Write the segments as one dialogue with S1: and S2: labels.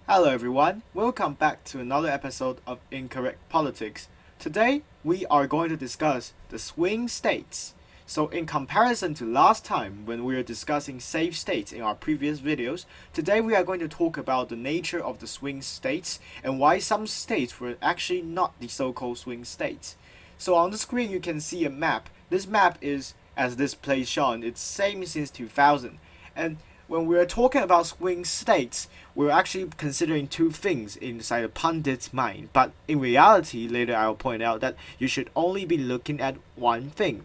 S1: Hello everyone, welcome back to another episode of Incorrect Politics. Today we are going to discuss the swing states. So in comparison to last time when we were discussing safe states in our previous videos, today we are going to talk about the nature of the swing states and why some states were actually not the so-called swing states. So on the screen you can see a map. This map is, as this place shown, it's same since 2000. And when we're talking about swing states, we're actually considering two things inside a pundit's mind. But in reality, later I'll point out that you should only be looking at one thing.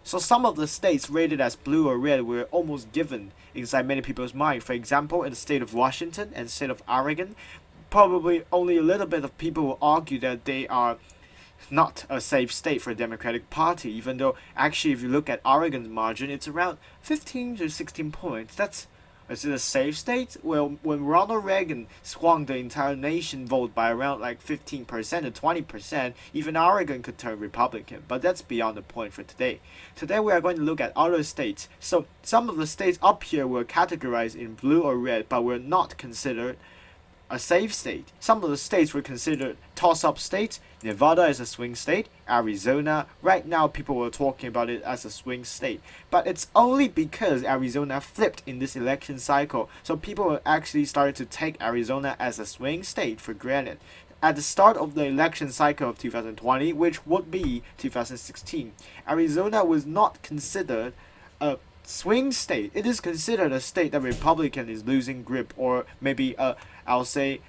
S1: So some of the states rated as blue or red were almost given inside many people's mind. For example, in the state of Washington and state of Oregon, probably only a little bit of people will argue that they are not a safe state for the Democratic Party, even though actually if you look at Oregon's margin, it's around 15 to 16 points. Is it a safe state? Well, when Ronald Reagan swung the entire nation vote by around like 15% to 20%, even Oregon could turn Republican. But that's beyond the point for today. Today we are going to look at other states. So some of the states up here were categorized in blue or red, but were not considered a safe state. Some of the states were considered toss-up states. Nevada is a swing state. Arizona, right now people were talking about it as a swing state. But it's only because Arizona flipped in this election cycle. So people actually started to take Arizona as a swing state for granted. At the start of the election cycle of 2020, which would be 2016, Arizona was not considered a swing state. It is considered a state that Republican is losing grip, or maybe I'll say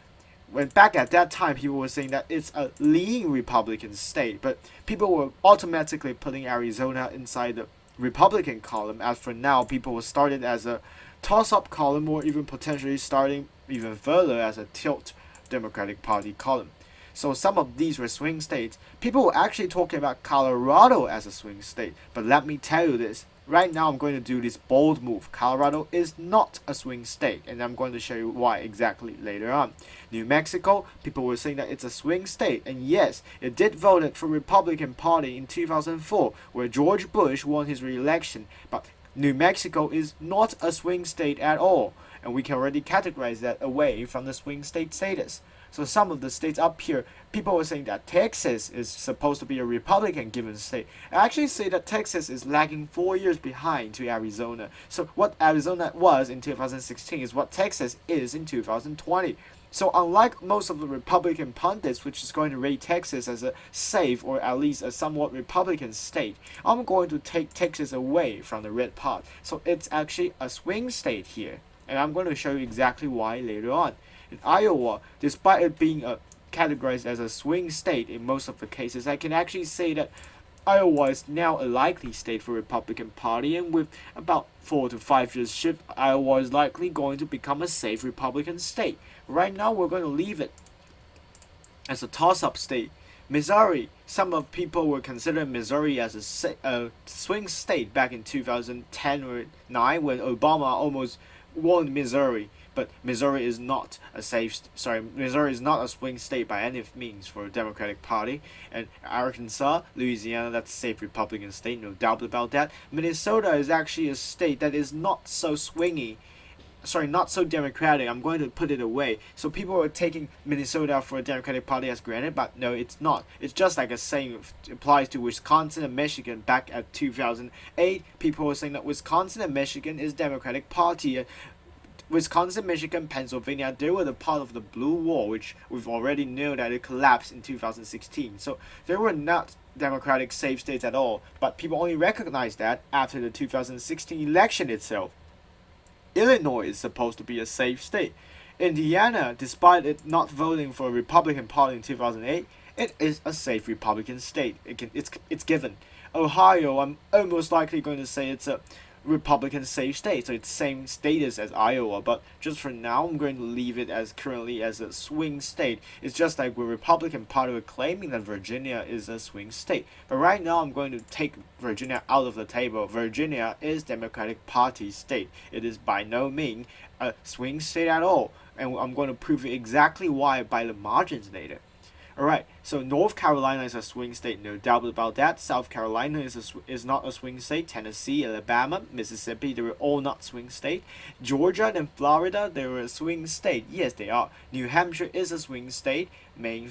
S1: when back at that time people were saying that it's a lean Republican state, but people were automatically putting Arizona inside the Republican column. As for now, people will start it as a toss-up column, or even potentially starting even further as a tilt Democratic Party column. So some of these were swing states. People were actually talking about Colorado as a swing state, but let me tell you this. Right now I'm going to do this bold move. Colorado is not a swing state, and I'm going to show you why exactly later on. New Mexico, people were saying that it's a swing state, and yes, it did vote for Republican Party in 2004, where George Bush won his re-election, but New Mexico is not a swing state at all, and we can already categorize that away from the swing state status. So some of the states up here, people were saying that Texas is supposed to be a Republican given state. I actually say that Texas is lagging 4 years behind to Arizona. So what Arizona was in 2016 is what Texas is in 2020. So unlike most of the Republican pundits, which is going to rate Texas as a safe or at least a somewhat Republican state, I'm going to take Texas away from the red part. So it's actually a swing state here. And I'm going to show you exactly why later on. In Iowa, despite it being categorized as a swing state in most of the cases, I can actually say that Iowa is now a likely state for Republican Party, and with about 4 to 5 years shift, Iowa is likely going to become a safe Republican state. Right now, we're going to leave it as a toss-up state. Missouri, some of people were considering Missouri as a swing state back in 2010 or 9 when Obama almost won Missouri. But Missouri is not a Missouri is not a swing state by any means for the Democratic Party. And Arkansas, Louisiana, that's a safe Republican state, no doubt about that. Minnesota is actually a state that is not so not so democratic. I'm going to put it away. So people are taking Minnesota for a Democratic Party as granted, but no, it's not. It's just like a saying applies to Wisconsin and Michigan back at 2008. People were saying that Wisconsin and Michigan is Democratic Party. Wisconsin, Michigan, Pennsylvania, they were the part of the Blue Wall, which we've already known that it collapsed in 2016. So they were not Democratic safe states at all, but people only recognized that after the 2016 election itself. Illinois is supposed to be a safe state. Indiana, despite it not voting for a Republican Party in 2008, it is a safe Republican state. It's given. Ohio, I'm almost likely going to say it's a Republican safe state, so it's same status as Iowa, but just for now I'm going to leave it as currently as a swing state. It's just like the Republican Party were claiming that Virginia is a swing state, but right now I'm going to take Virginia out of the table. Virginia is Democratic Party state. It is by no means a swing state at all, and I'm going to prove exactly why by the margins later. Alright, so North Carolina is a swing state, no doubt about that. South Carolina is not a swing state. Tennessee, Alabama, Mississippi, they were all not swing state. Georgia and Florida, they were a swing state. Yes, they are. New Hampshire is a swing state. Maine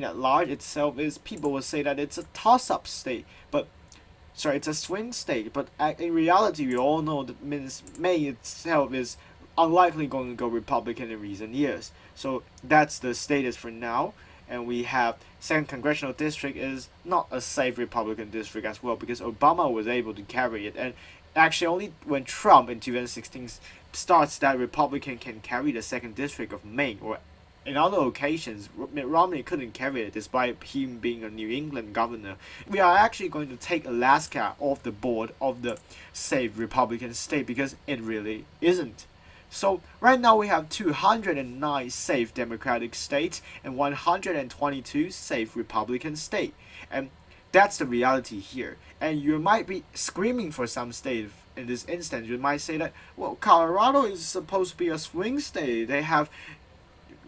S1: at large itself is, people will say that it's a toss-up state, but it's a swing state. But in reality, we all know that Maine itself is unlikely going to go Republican in recent years. So that's the status for now. And we have second congressional district is not a safe Republican district as well, because Obama was able to carry it, and actually only when Trump in 2016 starts that Republican can carry the second district of Maine, or in other occasions Mitt Romney couldn't carry it despite him being a New England governor. We are actually going to take Alaska off the board of the safe Republican state because it really isn't. So right now we have 209 safe Democratic states and 122 safe Republican states. And that's the reality here. And you might be screaming for some state in this instance. You might say that, well, Colorado is supposed to be a swing state.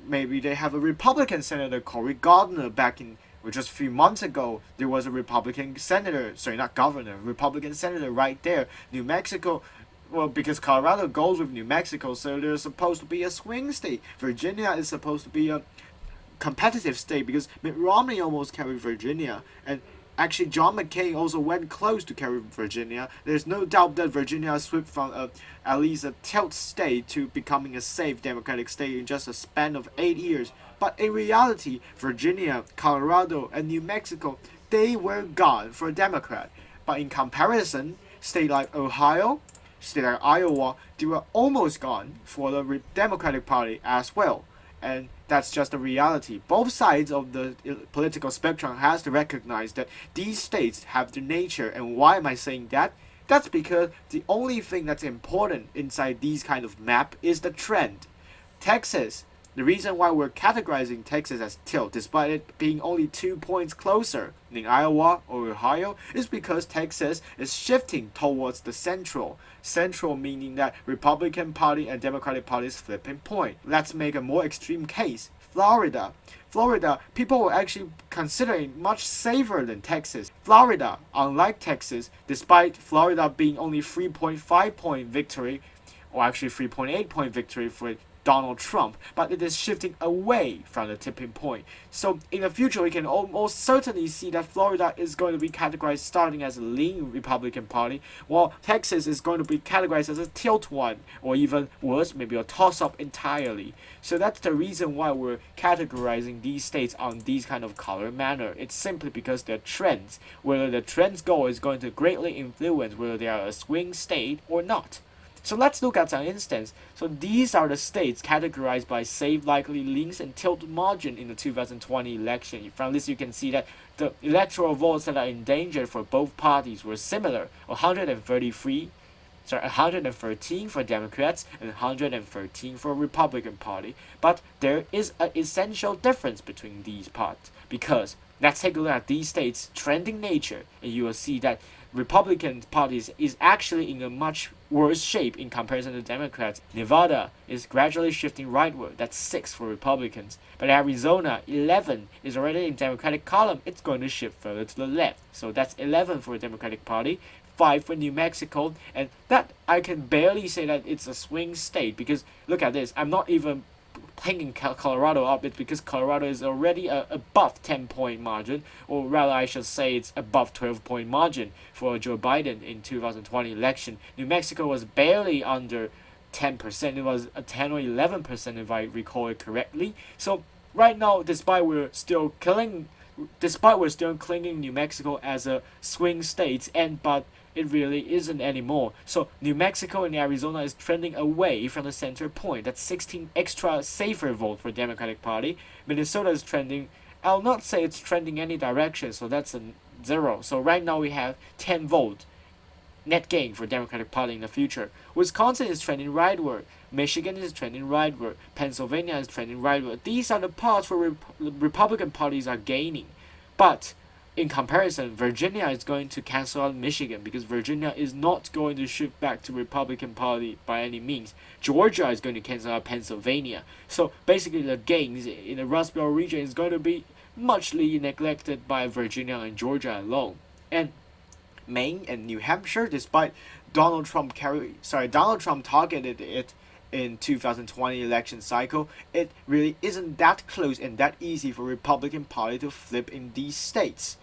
S1: Maybe they have a Republican Senator, Cory Gardner, back in just a few months ago. There was a Republican senator, not governor, Republican senator right there. New Mexico, well, because Colorado goes with New Mexico, so they're supposed to be a swing state. Virginia is supposed to be a competitive state because Mitt Romney almost carried Virginia, and actually John McCain also went close to carry Virginia. There's no doubt that Virginia slipped from at least a tilt state to becoming a safe Democratic state in just a span of 8 years. But in reality, Virginia, Colorado, and New Mexico, they were gone for a Democrat. But in comparison, states like Ohio, state like Iowa, they were almost gone for the Democratic Party as well. And that's just the reality. Both sides of the political spectrum has to recognize that these states have the nature. And why am I saying that? That's because the only thing that's important inside these kind of map is the trend. Texas, the reason why we're categorizing Texas as tilt, despite it being only 2 points closer than Iowa or Ohio, is because Texas is shifting towards the central. Central meaning that Republican Party and Democratic Party is flipping point. Let's make a more extreme case. Florida, people were actually considering much safer than Texas. Florida, unlike Texas, despite Florida being only 3.5 point victory, or actually 3.8 point victory for Donald Trump, but it is shifting away from the tipping point. So in the future, we can almost certainly see that Florida is going to be categorized starting as a lean Republican Party, while Texas is going to be categorized as a tilt one, or even worse, maybe a toss-up entirely. So that's the reason why we're categorizing these states on these kind of color manner. It's simply because they're trends. Whether the trends go is going to greatly influence whether they are a swing state or not. So let's look at some instance. So these are the states categorized by safe, likely, leans, and tilt margin in the 2020 election. From this, you can see that the electoral votes that are endangered for both parties were similar: 113 for Democrats and 113 for Republican Party. But there is an essential difference between these parts, because let's take a look at these states' trending nature, and you will see that Republican parties is actually in a much worse shape in comparison to Democrats. Nevada is gradually shifting rightward. That's 6 for Republicans. But Arizona, 11 is already in Democratic column. It's going to shift further to the left. So that's 11 for the Democratic Party, 5 for New Mexico. And that, I can barely say that it's a swing state, because look at this. I'm not even hanging Colorado up. It's because Colorado is already above 10-point margin, or rather I should say it's above 12-point margin for Joe Biden in 2020 election. New Mexico was barely under 10%. It was a 10 or 11% if I recall it correctly. So right now, despite we're still clinging New Mexico as a swing state, but it really isn't anymore. So New Mexico and Arizona is trending away from the center point. That's 16 extra safer vote for Democratic Party. Minnesota is trending, I'll not say it's trending any direction, so that's a 0. So right now we have 10 vote net gain for Democratic Party in the future. Wisconsin is trending rightward. Michigan is trending rightward. Pennsylvania is trending rightward. These are the parts where Republican parties are gaining. But in comparison, Virginia is going to cancel out Michigan because Virginia is not going to shift back to Republican Party by any means. Georgia is going to cancel out Pennsylvania. So basically the gains in the Rust Belt region is going to be muchly neglected by Virginia and Georgia alone. And Maine and New Hampshire, despite Donald Trump targeted it in 2020 election cycle, it really isn't that close and that easy for Republican Party to flip in these states.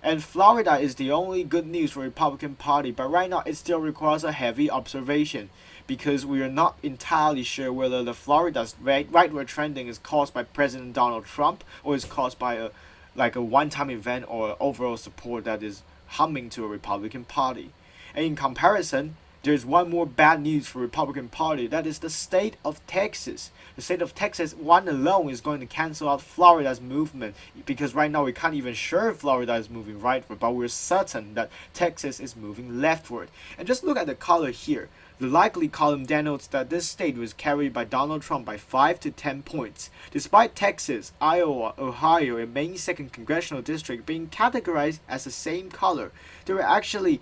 S1: And Florida is the only good news for Republican Party, but right now it still requires a heavy observation because we are not entirely sure whether the Florida's rightward trending is caused by President Donald Trump or is caused by a one-time event or overall support that is humming to a Republican Party. And in comparison, there's one more bad news for Republican Party. That is the state of Texas. The state of Texas, one alone, is going to cancel out Florida's movement because right now we can't even sure if Florida is moving rightward, but we're certain that Texas is moving leftward. And just look at the color here. The likely column denotes that this state was carried by Donald Trump by 5 to 10 points. Despite Texas, Iowa, Ohio, and Maine's 2nd Congressional District being categorized as the same color, there were actually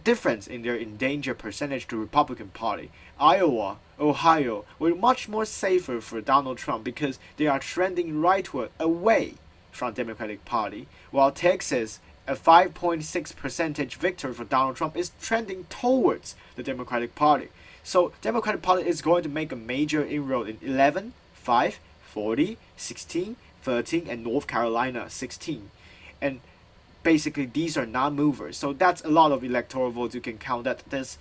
S1: difference in their endanger percentage to Republican Party. Iowa, Ohio were much more safer for Donald Trump because they are trending rightward away from Democratic Party, while Texas, a 5.6 percentage victory for Donald Trump, is trending towards the Democratic Party. So Democratic Party is going to make a major inroad in 11, 5, 40, 16, 13, and North Carolina 16. And basically these are non-movers. So that's a lot of electoral votes you can count. That there's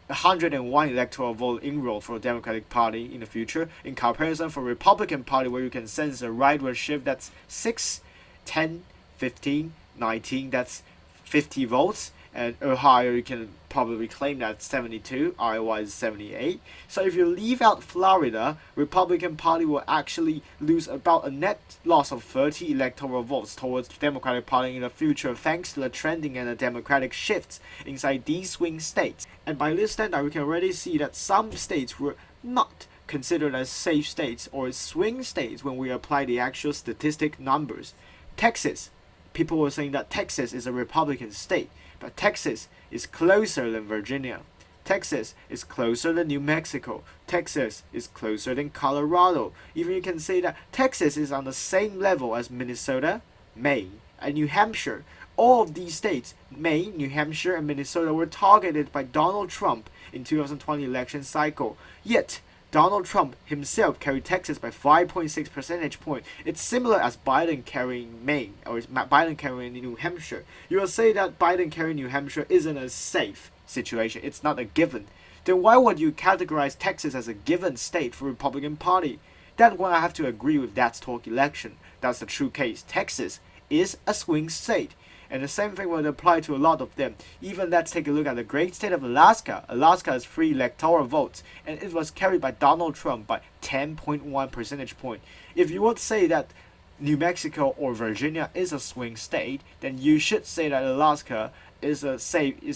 S1: 101 electoral vote inroad for the Democratic Party in the future in comparison for Republican Party, where you can sense a rightward shift. That's 6, 10, 15, 19, that's 50 votes. And Ohio, you can probably claim that 72, Iowa is 78. So if you leave out Florida, Republican Party will actually lose about a net loss of 30 electoral votes towards the Democratic Party in the future, thanks to the trending and the Democratic shifts inside these swing states. And by this standard, we can already see that some states were not considered as safe states or swing states when we apply the actual statistic numbers. Texas, people were saying that Texas is a Republican state, but Texas is closer than Virginia. Texas is closer than New Mexico. Texas is closer than Colorado. Even you can say that Texas is on the same level as Minnesota, Maine, and New Hampshire. All of these states, Maine, New Hampshire, and Minnesota, were targeted by Donald Trump in 2020 election cycle. Yet, Donald Trump himself carried Texas by 5.6 percentage point. It's similar as Biden carrying Maine or Biden carrying New Hampshire. You will say that Biden carrying New Hampshire isn't a safe situation. It's not a given. Then why would you categorize Texas as a given state for Republican Party? That's why I have to agree with that talk election. That's the true case. Texas is a swing state. And the same thing would apply to a lot of them. Even let's take a look at the great state of Alaska. Alaska has 3 electoral votes, and it was carried by Donald Trump by 10.1 percentage point. If you would say that New Mexico or Virginia is a swing state, then you should say that Alaska is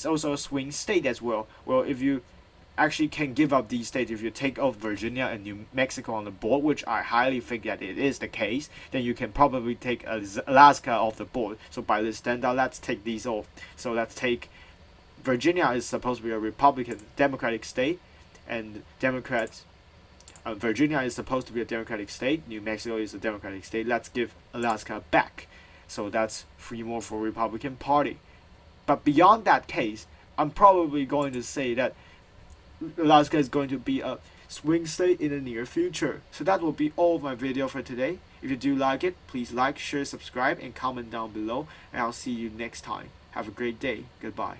S1: also a swing state as well. Well, if you actually can give up these states, if you take off Virginia and New Mexico on the board, which I highly think that it is the case, then you can probably take Alaska off the board. So by this standard, let's take these off. So let's take Virginia is supposed to be a Republican Democratic state, and Virginia is supposed to be a Democratic state. New Mexico is a Democratic state. Let's give Alaska back. So that's 3 more for Republican Party. But beyond that case, I'm probably going to say that Alaska is going to be a swing state in the near future. So that will be all of my video for today. If you do like it, please like, share, subscribe, and comment down below. And I'll see you next time. Have a great day. Goodbye.